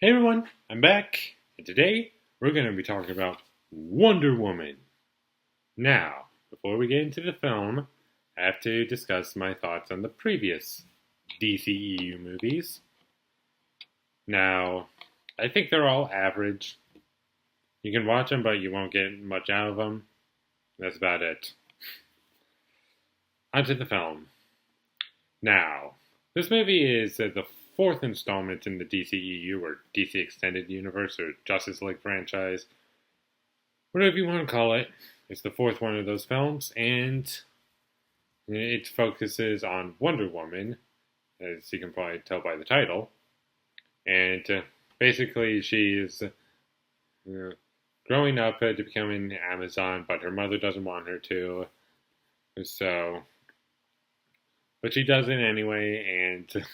Hey everyone, I'm back, and today we're going to be talking about Wonder Woman. Now, before we get into the film, I have to discuss my thoughts on the previous DCEU movies. Now, I think they're all average. You can watch them, but you won't get much out of them. That's about it. Onto the film. Now, this movie is the fourth installment in the DCEU, or DC Extended Universe, or Justice League franchise, whatever you want to call it. It's the fourth one of those films, and it focuses on Wonder Woman, as you can probably tell by the title. And basically, she's growing up to become an Amazon, but her mother doesn't want her to. So, but she does it anyway, and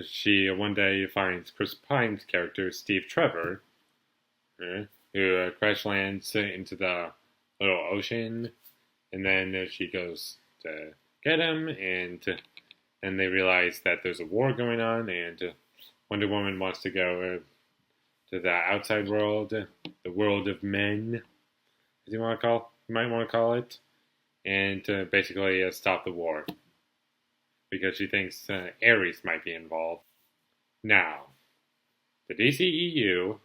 she one day finds Chris Pine's character, Steve Trevor, who crash lands into the little ocean, and then she goes to get him, and they realize that there's a war going on, and Wonder Woman wants to go to the outside world, the world of men, as you might want to call it, and to basically stop the war because she thinks Ares might be involved. Now, the DCEU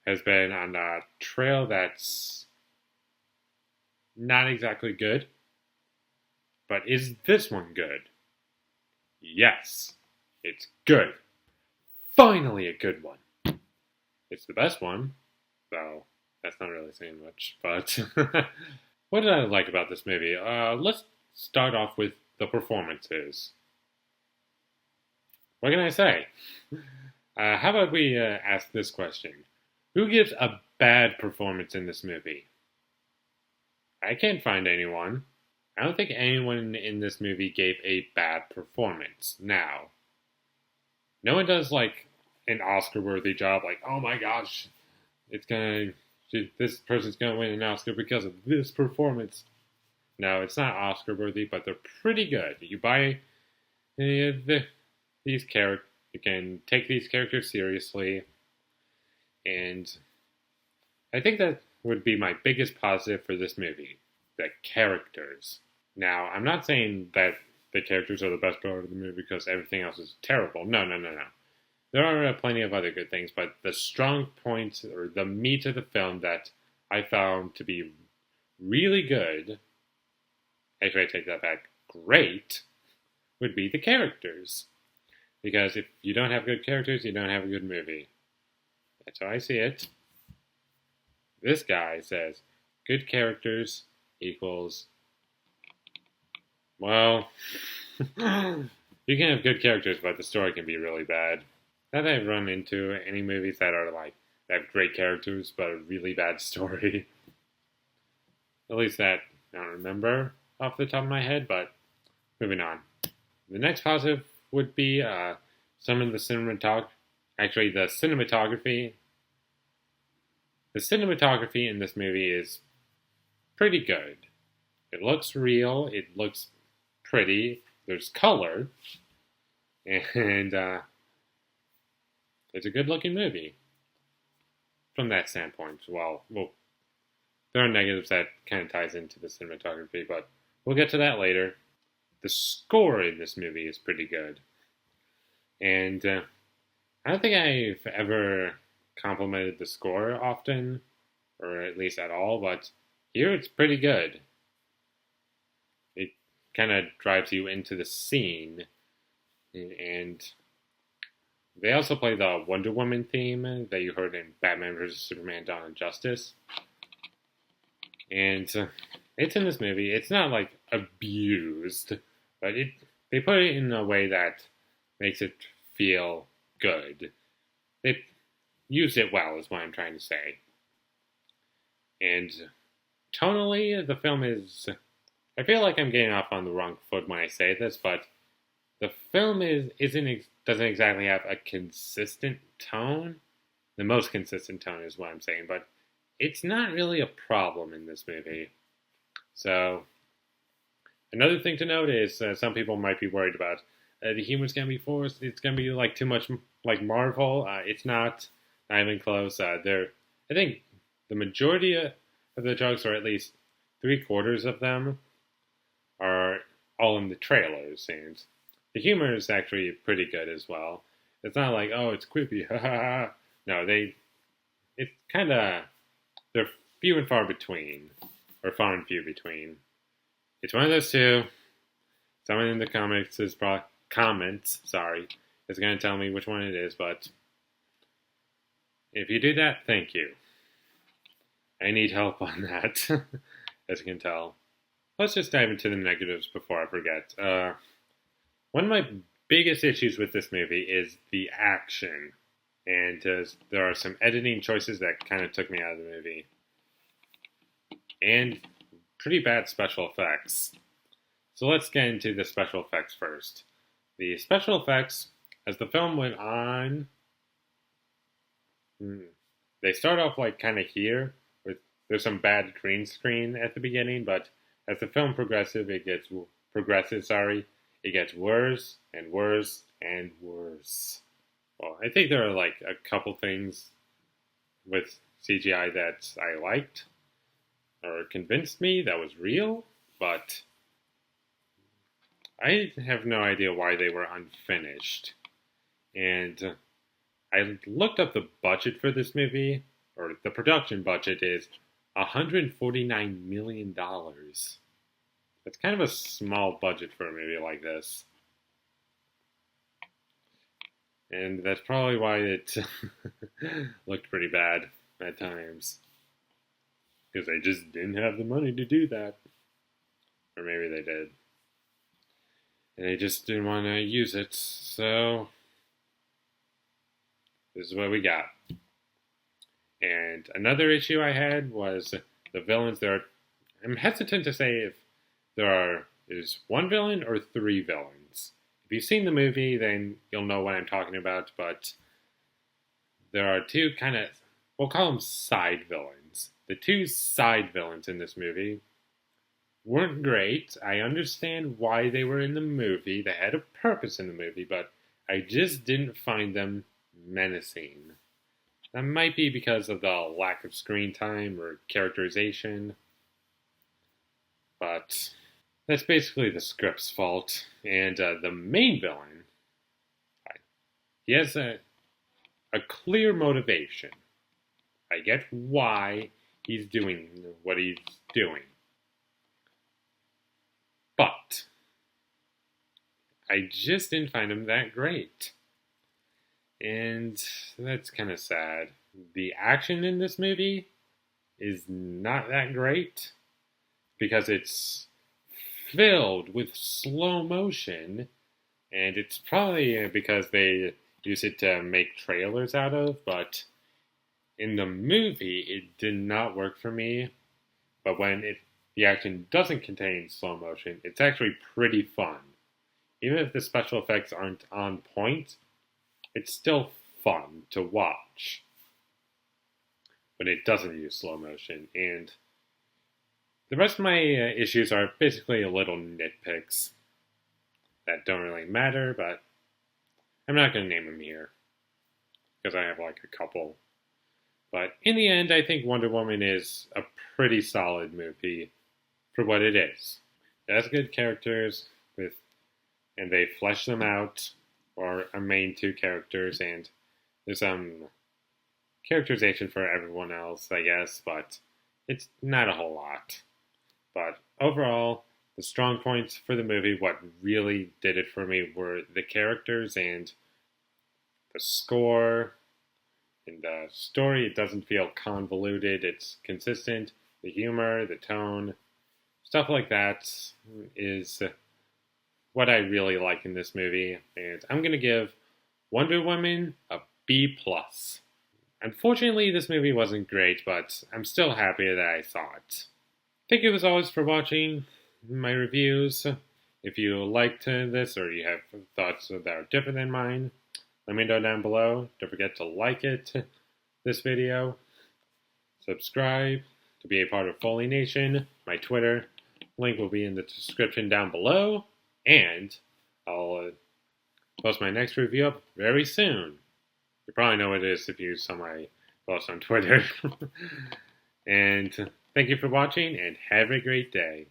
has been on a trail that's not exactly good, but is this one good? Yes, it's good. Finally a good one. It's the best one, so that's not really saying much, but what did I like about this movie? Let's start off with the performances. What can I say? How about we ask this question? Who gives a bad performance in this movie? I can't find anyone. I don't think anyone in this movie gave a bad performance. Now, no one does like an Oscar-worthy job, like, oh my gosh, this person's gonna win an Oscar because of this performance. No, it's not Oscar-worthy, but they're pretty good. You buy these characters, you can take these characters seriously, and I think that would be my biggest positive for this movie, the characters. Now, I'm not saying that the characters are the best part of the movie because everything else is terrible. No. There are plenty of other good things, but the strong points or the meat of the film that I found to be really good, actually I take that back, great, would be the characters. Because if you don't have good characters, you don't have a good movie. That's how I see it. This guy says good characters equals, well, you can have good characters, but the story can be really bad. Not that I've run into any movies that are like, that have great characters, but a really bad story. At least that I don't remember off the top of my head, but moving on. The next positive would be some of the cinematography. Actually, the cinematography. The cinematography in this movie is pretty good. It looks real. It looks pretty. There's color. And it's a good-looking movie. From that standpoint. Well, there are negatives that kind of ties into the cinematography, but we'll get to that later. The score in this movie is pretty good. And I don't think I've ever complimented the score often, or at least at all, but here it's pretty good. It kind of drives you into the scene, and they also play the Wonder Woman theme that you heard in Batman vs. Superman: Dawn of Justice. And it's in this movie. It's not like abused, but they put it in a way that makes it feel good. They used it well, is what I'm trying to say. And tonally, the film is... I feel like I'm getting off on the wrong foot when I say this, but the film doesn't exactly have a consistent tone. The most consistent tone is what I'm saying, but it's not really a problem in this movie. So, another thing to note is some people might be worried about the humor's gonna be forced. It's gonna be like too much like Marvel. It's not even close. I think the majority of the jokes, or at least 3/4 of them, are all in the trailers, and the humor is actually pretty good as well. It's not like, oh, it's creepy, no, it's kind of, they're few and far between, or far and few between. It's one of those two. Someone in the comments, is going to tell me which one it is, but if you do that, thank you. I need help on that, as you can tell. Let's just dive into the negatives before I forget. One of my biggest issues with this movie is the action, and there are some editing choices that kind of took me out of the movie, and pretty bad special effects. So let's get into the special effects first. The special effects, as the film went on, they start off like kind of here, with there's some bad green screen at the beginning, but as the film progresses, it gets worse and worse and worse. Well, I think there are like a couple things with CGI that I liked or convinced me that was real, but I have no idea why they were unfinished. And I looked up the budget for this movie, or the production budget is $149 million. That's kind of a small budget for a movie like this. And that's probably why it looked pretty bad at times. Because they just didn't have the money to do that. Or maybe they did. And they just didn't want to use it, so this is what we got. And another issue I had was the villains. I'm hesitant to say if is one villain or 3 villains. If you've seen the movie, then you'll know what I'm talking about, but there are 2 kind of, we'll call them side villains. The 2 side villains in this movie weren't great. I understand why they were in the movie. They had a purpose in the movie, but I just didn't find them menacing. That might be because of the lack of screen time or characterization, but that's basically the script's fault. And the main villain, he has a clear motivation. I get why he's doing what he's doing. But I just didn't find him that great. And that's kind of sad. The action in this movie is not that great because it's filled with slow motion, and it's probably because they use it to make trailers out of, but in the movie it did not work for me. But when the action doesn't contain slow motion, it's actually pretty fun. Even if the special effects aren't on point, it's still fun to watch when it doesn't use slow motion. And the rest of my issues are basically little nitpicks that don't really matter, but I'm not going to name them here because I have like a couple. But in the end, I think Wonder Woman is a pretty solid movie for what it is. It has good characters, and they flesh them out, or our main 2 characters, and there's some characterization for everyone else, I guess, but it's not a whole lot. But overall, the strong points for the movie, what really did it for me, were the characters and the score. In the story, it doesn't feel convoluted. It's consistent. The humor, the tone, stuff like that is what I really like in this movie. And I'm going to give Wonder Woman a B+. Unfortunately, this movie wasn't great, but I'm still happy that I saw it. Thank you as always for watching my reviews. If you liked this or you have thoughts that are different than mine, let me know down below. Don't forget to like this video, subscribe to be a part of Foley Nation. My Twitter link will be in the description down below, and I'll post my next review up very soon. You probably know what it is if you saw my post on Twitter. And thank you for watching, and have a great day.